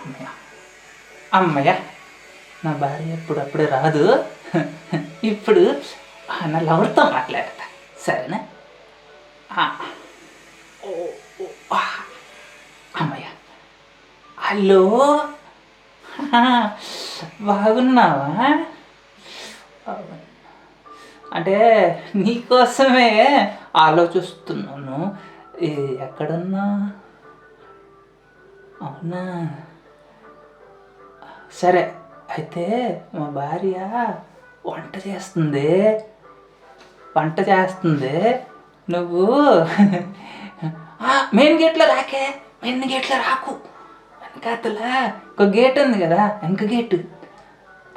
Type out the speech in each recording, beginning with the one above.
అమ్మయ్య అమ్మయ్య, నా భార్య ఎప్పుడప్పుడే రాదు. ఇప్పుడు నా లవర్తో మాట్లాడతా, సరేనా? ఓ ఓ, అమ్మయ్య. హలో, బాగున్నావా? అంటే నీకోసమే ఆలోచిస్తున్నాను. ఎక్కడున్నా? అవునా, సరే. అయితే మా భార్య వంట చేస్తుంది. నువ్వు మెయిన్ గేట్లో రాకే, మెయిన్ గేట్లో రాకు. వెనకాతల ఒక గేట్ ఉంది కదా, వెనక గేటు,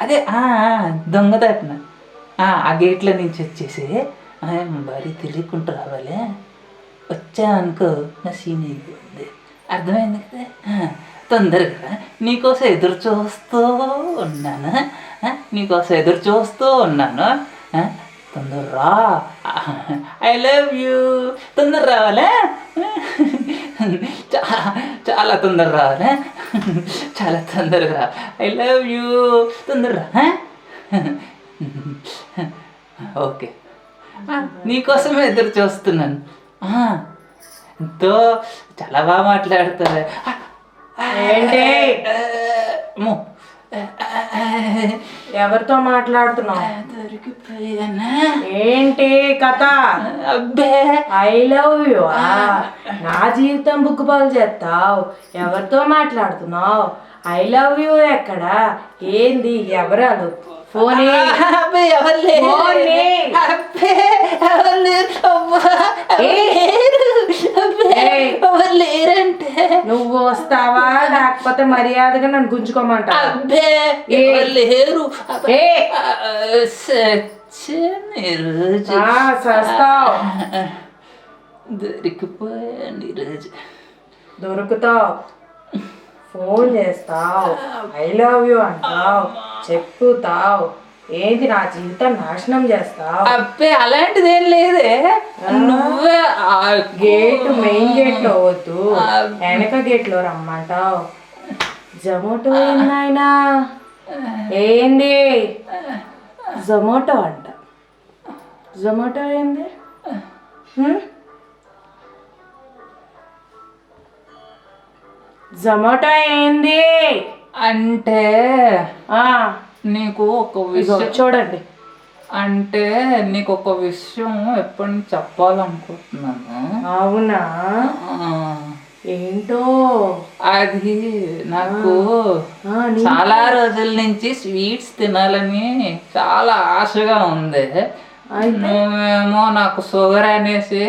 అదే దొంగదాటిన ఆ గేట్లో నుంచి వచ్చేసి మా భార్య తెలియకుండా రావాలి. వచ్చా అనుకో, నా సీన్ అయిపోయింది. అర్థమైంది కదా? తొందరగా నీకోసం ఎదురు చూస్తూ ఉన్నాను. తొందరరా, ఐ లవ్ యూ. తొందర రావాలా? చాలా తొందర రావాలా? చాలా తొందరగా. I love you. తొందరరా. ఓకే, నీకోసమే ఎదురు చూస్తున్నాను. ఎంతో చాలా బాగా మాట్లాడుతుంది. ఏంటి? ఎవరితో మాట్లాడుతున్నావు? దొరికిపోయానా? ఏంటి కథ? అబ్బే, ఐ లవ్ యూ. నా జీవితం బుక్కుపాలు చేస్తావు. ఎవరితో మాట్లాడుతున్నావు? ఐ లవ్ యూ ఎక్కడ? ఏంది? ఎవరాలు? ఫోన్ లేరంటే నువ్వు వస్తావా, లేకపోతే మర్యాదగా నన్ను గుంజుకోమంటా? లేరు. సస్తావు. దొరికిపోయాను ఈరోజు. దొరుకుతావు, ఫోన్ చేస్తావు, ఐ లవ్ యూ అంటావు, చెప్పుతావు. ఏంటి నా జీవితం నాశనం చేస్తావు? అబ్బే, అలాంటిదేం లేదే. నువ్వే గేట్, మెయిన్ గేట్ లో వద్దు, వెనక గేట్ లో రమ్మంటావు. జొమాటో ఏందైనా? ఏంది జొమాటో అంట? జొమాటో ఏంది? జొమాటో ఏంది అంటే నీకు ఒక విషయం చూడండి. అంటే నీకు ఒక విషయం ఎప్పటి నుంచి చెప్పాలనుకుంటున్నాను. అవునా? ఏంటో అది. నాకు చాలా రోజుల నుంచి స్వీట్స్ తినాలని చాలా ఆశగా ఉంది. నువ్వేమో నాకు షుగర్ అనేసి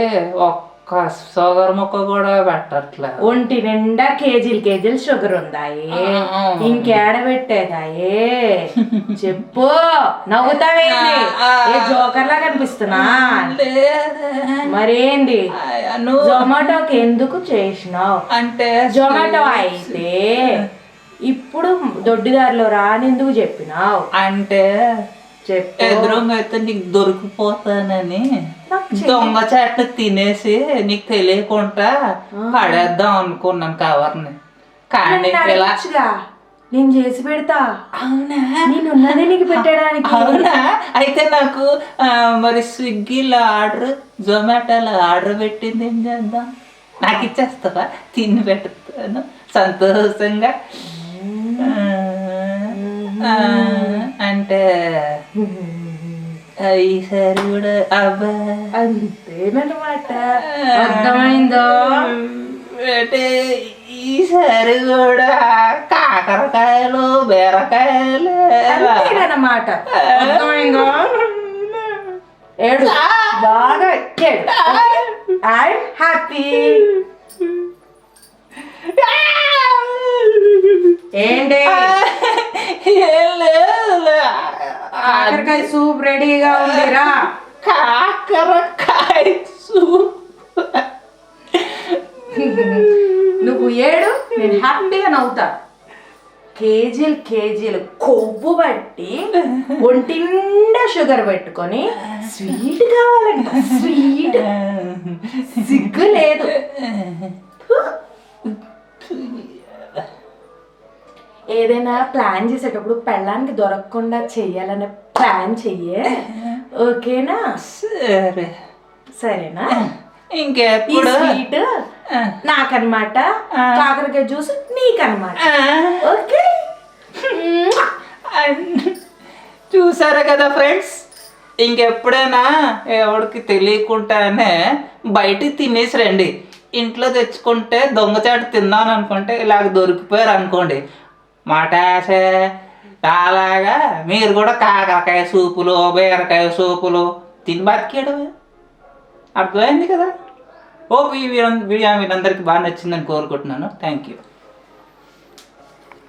ఒక్క షుగర్ ముక్క కూడా పెట్టట్లేదు. ఒంటి నిండా కేజీలు షుగర్ ఉందాయి, ఇంకేడ పెట్టేదాయే? చెప్పు. నవ్వుతావేంది? ఏ జోకర్లా కనిపిస్తున్నా? మరేంది? జొమాటోకి ఎందుకు చేసినావు? అంటే జొమాటో అయితే ఇప్పుడు దొడ్డిదారిలో రానెందుకు చెప్పినావు? అంటే ఎదురుగా అయితే నీకు దొరికిపోతానని దొంగ చాట్ తినేసి నీకు తెలియకుండా పడేద్దాం అనుకున్నాను కవర్ని. కానీ నేను చేసి పెడతా. అవునా? నేనున్నది నీకు పెట్టడానికి. అవునా? అయితే నాకు మరి స్విగ్గీలో జొమాటోలో ఆర్డర్ పెట్టింది ఏం చేద్దాం? నాకు ఇచ్చేస్తావా? తిని పెడతాను సంతోషంగా. అంటే ఈసారి కూడా అబ్బా అంతేనమాట. అర్థమైందో? అంటే ఈసారి కూడా కాకరకాయలు, బీరకాయలు అన్నమాట. అర్థమైందో? ఏడు బాగా ఎక్కాడు. I'm happy. ఏంటి? కాకరకాయ సూప్ రెడీగా ఉందిరా. కాకరకాయ సూప్. నువ్వు ఏడు, నేను హ్యాపీగా నవ్వుతా. కేజీలు కొవ్వు బట్టి ఒంటిండా షుగర్ పెట్టుకొని స్వీట్ కావాలంట. స్వీట్ సిగ్గు లేదు. ఏదైనా ప్లాన్ చేసేటప్పుడు పెళ్ళానికి దొరకకుండా చెయ్యాలనే ప్లాన్ చెయ్యే, ఓకేనా? సరే. సరేనా? ఈ ఇంకెప్పుడు స్వీట్ నాకనమాట, కాకరకాయ జ్యూస్ నీకనమాట. ఓకే? చూసారా కదా ఫ్రెండ్స్, ఇంకెప్పుడైనా ఎవరికి తెలియకుండానే బయటికి తినేసి రండి. ఇంట్లో తెచ్చుకుంటే దొంగచాటు తిందాం అనుకుంటే ఇలాగ దొరికిపోయారు అనుకోండి, మాటాసే అలాగా మీరు కూడా కాకరకాయ సూపులు బీరకాయ సూపులు తిని బతికేయడమే. అర్థమైంది కదా? ఓ వీడియో వీడియో మీరందరికీ బాగా నచ్చిందని కోరుకుంటున్నాను. Thank you.